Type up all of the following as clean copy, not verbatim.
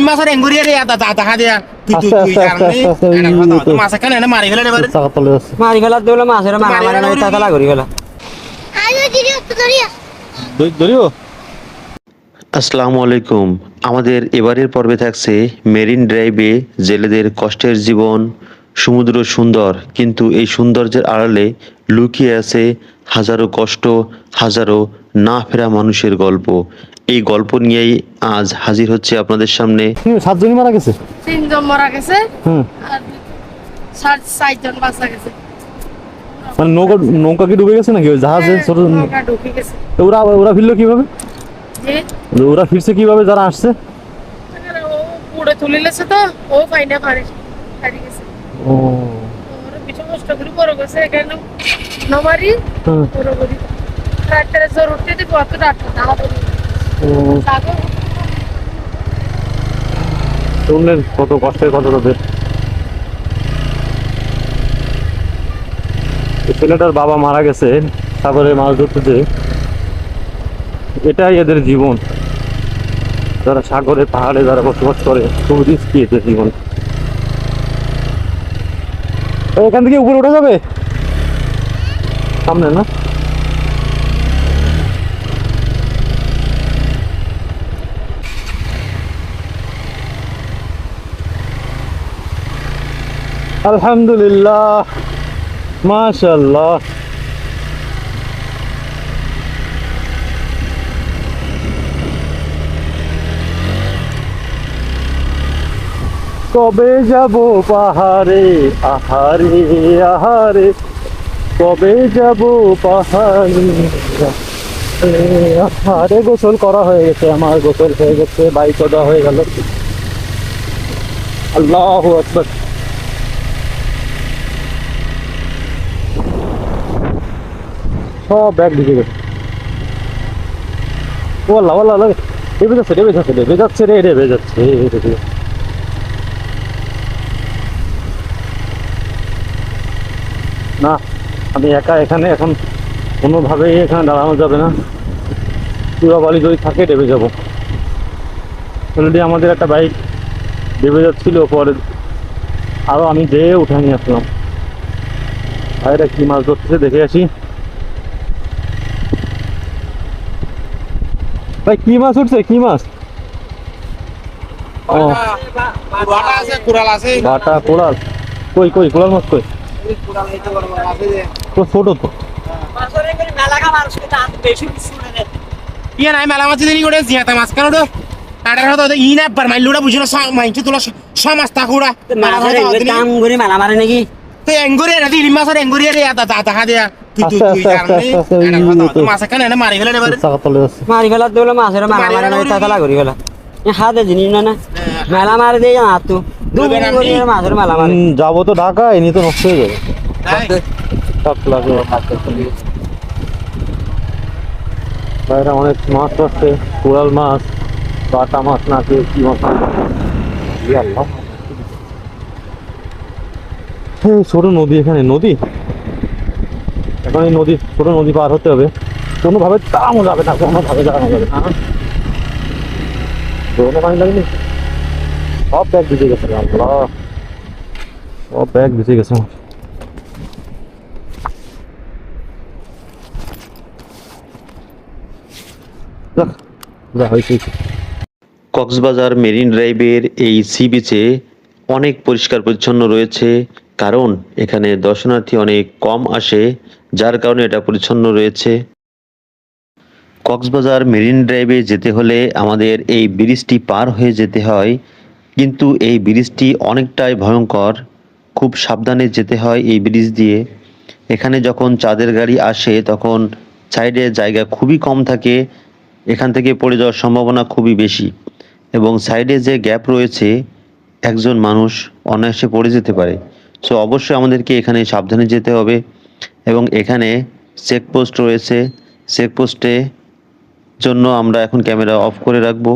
মাছের এঙ্গুরিয়া রে দেখা দিয়া তুই কারণে মাছ কেন এনে মারি ফেলে এবারে মারি ফেলা দিলে মাছের মারামারি নয় তালা করি ফেলা ধরিও। আসসালামু আলাইকুম। আমাদের এবারের পর্বে থাকছে মেরিন ড্রাইভে জেলেদের কষ্টের জীবন। সমুদ্র সুন্দর, কিন্তু এই সৌন্দর্যের আড়ালে লুকিয়ে আছে হাজারো কষ্ট, হাজারো না ফেরা মানুষের গল্প। এই গল্প নিয়েই আজ হাজির হচ্ছে আপনাদের সামনে। 7 জনই মারা গেছে, 3 জন মারা গেছে হুম, আর 6 জন বাঁচা গেছে। মানে নৌকা কি ডুবে গেছে নাকি ওই জাহাজে? ছোট নৌকা ঢুকে গেছে। তো ওরা ফিরলো কিভাবে? যে ওরা ফিরছে কিভাবে যারা আসছে? ও পুড়ে তুলিলেছে তো ও পাইনা পারে হারিয়ে গেছে। ও ওর পিছু কষ্ট করে বড় গেছে এখানে নমারি হুম, বড় করি ট্রাক্টরে জোর উঠতে দিব অত ডাক্তার না হবে ও, সাগর শুনলেন কত কষ্টের কথা তাদের। এই ছেলেটার বাবা মারা গেছে সাগরে মাছ ধরতে যেয়ে। এটাই এদের জীবন। যারা সাগরে পাহাড়ে যারা বসবাস করে, খুব রিস্কি এদের জীবন। তো এখান থেকে উপরে উঠে যাবে সামনে না? আলহামদুলিল্লাহ, মাশাআল্লাহ। কবে যাব পাহাড়ে, আহারে আহারে, কবে যাব পাহাড়ে আহারে। গোসল করা হয়ে গেছে, আমার গোসল হয়ে গেছে, বাইক দেওয়া হয়ে গেল। আল্লাহু আকবার। সব ব্যাগ ঢুকে গেছে। ওল্লা ওল্লা ওল্লা, ডেবে যাচ্ছে ডেবে যাচ্ছে ডেবে যাচ্ছে রে ডেবে যাচ্ছে ডেবে। না, আমি একা এখানে এখন কোনোভাবেই এখানে দাঁড়ানো যাবে না। চূড়াবালি যদি থাকে ডেবে যাবো। অলরেডি আমাদের একটা বাইক ডেবে যাচ্ছিল, পরে আরো আমি যেয়ে উঠে নিয়ে আসলাম। ভাইরা কি মাছ ধরতেছে দেখে আসি। ভাই কি মাছ উঠছে, কি মাছ? ও, বাটা আছে কুড়াল আছে বাটা কোরাল। কই কই কোরাল মাছ কই? কুড়াল এই তো বড় আছে যে তো ছোট তো। ইয়া নাই মেলা মাছ দেরি করে জিয়াতা মাছ কেন তো টাটার হতো ই না বার মাইলুড়া বুঝিনা মাইনছে তোলা সমাজ তাকুড়া কাম করে মালা মারে নাকি? তো এঙ্গুরিয়া রে ইলিম মাছের এঙ্গুরিয়া রে দেখা দিয়া তুই মাছ কেন এনে মারি ফেলে এবারে চাকা তলে আছে। মারি ফেলা দিলে মাছের মারামারি নয় তালা করি ফেলা। হাতে জিনিস না না মেলা মারে দিয়ে জানা তো মাছের মেলা মারে। যাবো তো ঢাকা, এনে তো নষ্ট হয়ে যাবে। সব লাগে বাইরে অনেক মাছ পাচ্ছে, কোরাল মাছ, বাটা মাছ না কি মাছ। আল্লাহ, ছোট নদী, এখানে নদী। এখন এই নদী, ছোট নদী পার হতে হবে। কোনোভাবে দাঁড়ানো যাবে না, কোনোভাবে দাঁড়ানো যাবে না। কোনো পানি লাগেনি, সব ব্যাগ ভিজে গেছে। আল্লাহ, সব ব্যাগ ভিজে গেছে। কক্সবাজার মেরিন ড্রাইভের এই সি বিচে অনেক পরিষ্কার পরিচ্ছন্ন রয়েছে, কারণ এখানে দর্শনার্থী অনেক কম আসে, যার কারণে এটা পরিচ্ছন্ন রয়েছে। কক্সবাজার মেরিন ড্রাইভে যেতে হলে আমাদের এই ব্রিজটি পার হয়ে যেতে হয়, কিন্তু এই ব্রিজটি অনেকটাই ভয়ঙ্কর। খুব সাবধানে যেতে হয় এই ব্রিজ দিয়ে। এখানে যখন চাঁদের গাড়ি আসে তখন সাইডে জায়গা খুবই কম থাকে, এখান থেকে পড়ে যাওয়ার সম্ভাবনা খুবই বেশি, এবং সাইডে যে গ্যাপ রয়েছে একজন মানুষ অনায়াসে পড়ে যেতে পারে। সো অবশ্যই আমাদেরকে এখানে সাবধানে যেতে হবে, এবং এখানে চেকপোস্ট রয়েছে। চেকপোস্টে জন্য আমরা এখন ক্যামেরা অফ করে রাখবো।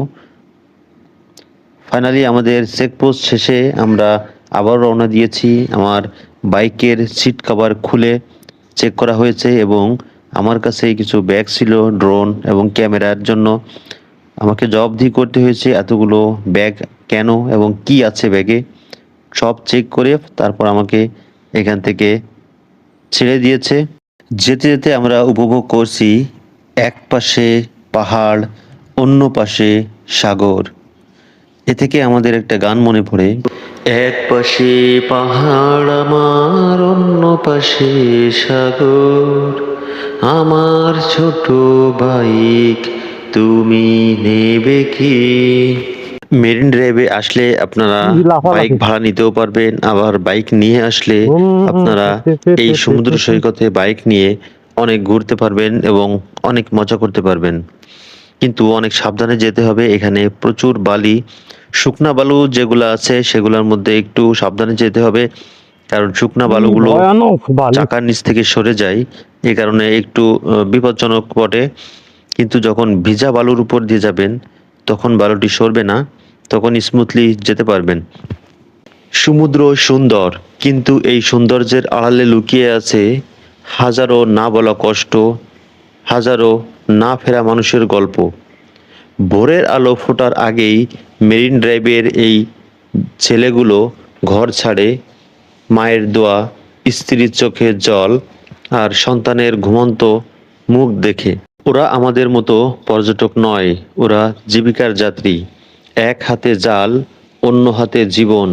ফাইনালি আমাদের চেকপোস্ট শেষে আমরা আবার রওনা দিয়েছি। আমার বাইকের সিট কভার খুলে চেক করা হয়েছে, এবং আমার কাছে কিছু ব্যাগ ছিল, ড্রোন এবং ক্যামেরার জন্য। আমাকে জবাবদিহি করতে হয়েছে এতগুলো ব্যাগ কেন এবং কি আছে ব্যাগে, সব চেক করে তারপর আমাকে এখান থেকে ছেড়ে দিয়েছে। যেতে যেতে আমরা উপভোগ করছি এক পাশে পাহাড়, অন্য পাশে সাগর। এ থেকে আমাদের একটা গান মনে পড়ে, এক পাশে পাহাড় আমার, অন্য পাশে সাগর, আমার ছোট বাইক তুমি নেবে কি। মেরিন ড্রাইভে আসলে আপনারা বাইক ভাড়া নিতেও পারবেন, আবার বাইক নিয়ে আসলে আপনারা এই সমুদ্র সৈকতে বাইক নিয়ে অনেক ঘুরতে পারবেন এবং অনেক মজা করতে পারবেন। কিন্তু অনেক সাবধানে যেতে হবে, এখানে প্রচুর বালি, শুকনা বালু যেগুলো আছে সেগুলোর মধ্যে একটু সাবধানে যেতে হবে, কারণ শুকনা বালুগুলো চাকার নিচ থেকে সরে যায়, এই কারণে একটু বিপজ্জনক বটে। কিন্তু যখন ভিজা বালুর উপর দিয়ে যাবেন তখন বালুটি সরবে না, তখন স্মুথলি যেতে পারবেন। সমুদ্র সুন্দর, কিন্তু এই সৌন্দর্যের আড়ালে লুকিয়ে আছে হাজারো না বলা কষ্ট, হাজারো না ফেরা মানুষের গল্প। ভোরের আলো ফোটার আগেই মেরিন ড্রাইভের এই ছেলেগুলো ঘর ছাড়ে, মায়ের দোয়া, স্ত্রীর চোখের জল আর সন্তানের ঘুমন্ত মুখ দেখে। ওরা আমাদের মতো পর্যটক নয়, ওরা জীবিকার যাত্রী। এক হাতে জাল, অন্য হাতে জীবন।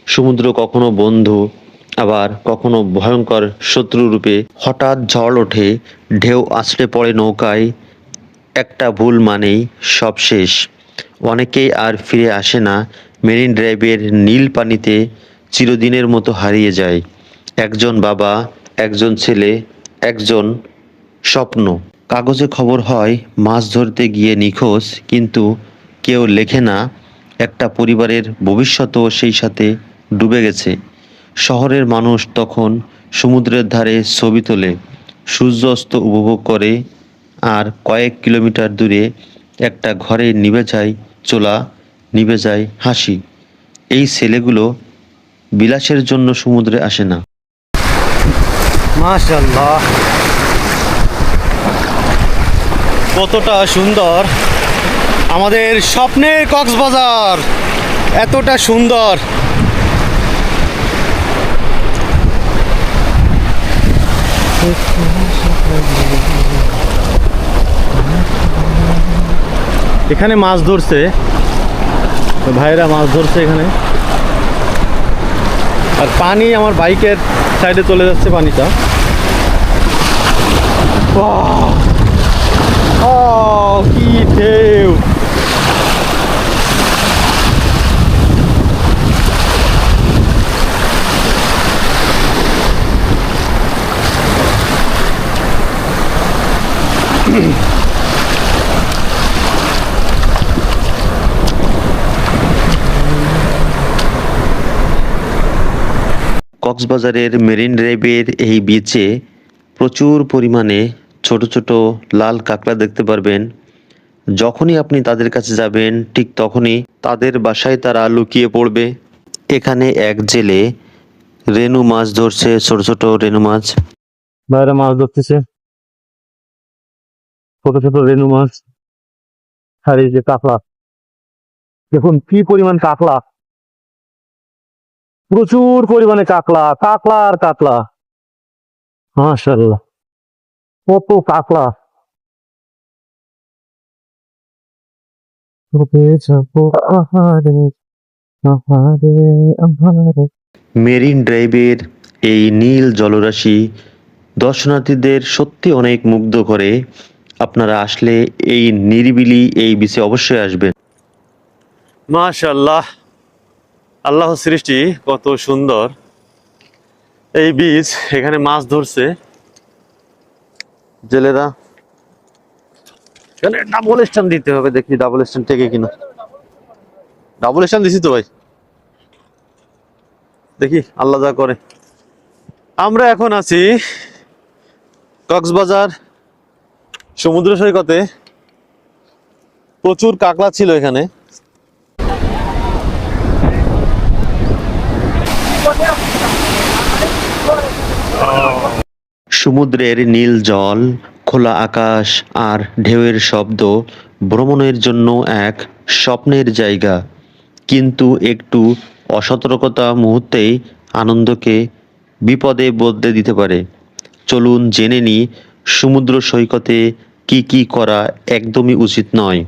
সমুদ্র কখনো বন্ধু, আবার কখনো ভয়ঙ্কর শত্রুরূপে। হঠাৎ ঝড় ওঠে, ঢেউ আছড়ে পড়ে নৌকায়, একটা ভুল মানেই সব শেষ। অনেকেই আর ফিরে আসে না, মেরিন ড্রাইভের নীল পানিতে চিরদিনের মতো হারিয়ে যায়। একজন বাবা, একজন ছেলে, একজন স্বপ্ন। কাগজে খবর হয় মাছ ধরতে গিয়ে নিখোঁজ, কিন্তু কেউ লেখে না একটা পরিবারের ভবিষ্যৎও সেই সাথে ডুবে গেছে। শহরের মানুষ তখন সমুদ্রের ধারে ছবি তোলে, সূর্যাস্ত উপভোগ করে, আর কয়েক কিলোমিটার দূরে একটা ঘরে নিভে যায় চোলা, নিভে যায় হাসি। এই ছেলেগুলো বিলাসের জন্য সমুদ্রে আসে না। মাশাআল্লাহ, কতটা সুন্দর আমাদের স্বপ্নের কক্সবাজার, এতটা সুন্দর। এখানে মাছ ধরছে ভাইরা, মাছ ধরছে এখানে, আর পানি আমার বাইকের সাইডে চলে যাচ্ছে পানিটা। কি ঢেউ! কক্সবাজারের মেরিন ড্রাইভের এই বিচে প্রচুর পরিমাণে ছোট ছোট লাল কাঁকড়া দেখতে পারবেন। যখনই আপনি তাদের কাছে যাবেন ঠিক তখনই তাদের বাসায় তারা লুকিয়ে পড়বে। এখানে এক জেলে রেনু মাছ ধরছে, ছোট ছোট রেনু মাছ। বাইরে মাছ ধরতেছে, ছোট ছোট রেনু মাছ। আর এই যে কাঁকড়া, দেখুন কি পরিমাণ কাঁকড়া, প্রচুর পরিমাণে কাঁকড়া, কাঁকড়া আর কাঁকড়া। মাশাআল্লাহ, কত কাঁকড়া! মেরিন ড্রাইভের এই নীল জলরাশি দর্শনার্থীদের সত্যি অনেক মুগ্ধ করে। আপনারা আসলে এই নিরিবিলি এই বিচে অবশ্যই আসবেন। মাশাআল্লাহ, আল্লাহ সৃষ্টি কত সুন্দর এই বীজ। এখানে মাছ ধরছে জেলেরা। এখানে ডাবল স্ট্যান্ড দিতে হবে, দেখি ডাবল স্ট্যান্ড থেকে কিনা। ডাবল স্ট্যান্ড দিছি তো ভাই, দেখি আল্লাহ যা করে। আমরা এখন আছি কক্সবাজার সমুদ্র সৈকতে। প্রচুর কাঁকড়া ছিল এখানে। সমুদ্রের নীল জল, খোলা আকাশ আর ঢেউয়ের শব্দ ভ্রমণের জন্য এক স্বপ্নের জায়গা, কিন্তু একটু অসতর্কতা মুহূর্তেই আনন্দকে বিপদে বদলে দিতে পারে। চলুন জেনে নিই সমুদ্র সৈকতে কি করা একদমই উচিত নয়।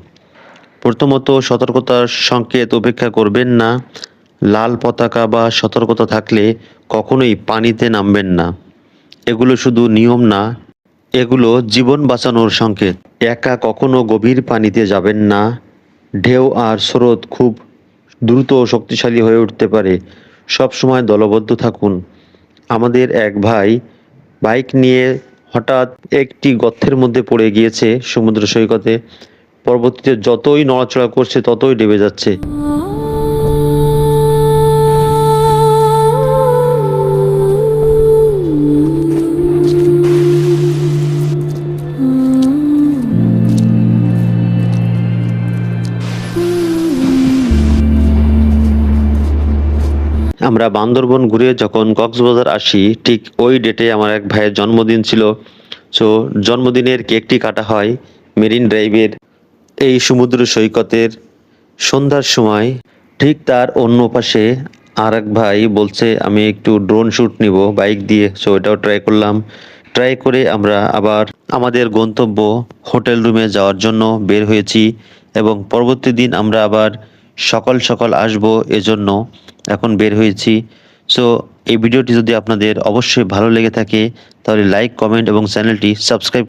প্রথমত, সতর্কতার সংকেত উপেক্ষা করবেন না। লাল পতাকা বা সতর্কতা থাকলে কখনোই পানিতে নামবেন না। এগুলো শুধু নিয়ম না, এগুলো জীবন বাঁচানোর সংকেত। একা কখনো গভীর পানিতে যাবেন না। ঢেউ আর স্রোত খুব দ্রুত ও শক্তিশালী হয়ে উঠতে পারে। সবসময় দলবদ্ধ থাকুন। আমাদের এক ভাই বাইক নিয়ে হঠাৎ একটি গর্তের মধ্যে পড়ে গিয়েছে সমুদ্র সৈকতে। পরবর্তীতে যতই নড়াচড়া করছে ততই ডেবে যাচ্ছে। আমরা বান্দরবন ঘুরে যখন কক্সবাজার আসি, ঠিক ওই ডেটে আমার এক ভাইয়ের জন্মদিন ছিল। সো জন্মদিনের কেকটি কাটা হয় মেরিন ড্রাইভের এই সমুদ্র সৈকতের সন্ধ্যার সময়। ঠিক তার অন্য পাশে আর এক ভাই বলছে আমি একটু ড্রোন শ্যুট নিব বাইক দিয়ে। সো এটাও ট্রাই করলাম। ট্রাই করে আমরা আবার আমাদের গন্তব্য হোটেল রুমে যাওয়ার জন্য বের হয়েছি, এবং পরবর্তী দিন আমরা আবার সকাল সকাল আসবো, এজন্য এখন বের হয়েছি। সো এই ভিডিওটি যদি আপনাদের অবশ্যই ভালো লেগে থাকে তাহলে লাইক, কমেন্ট এবং চ্যানেলটি সাবস্ক্রাইব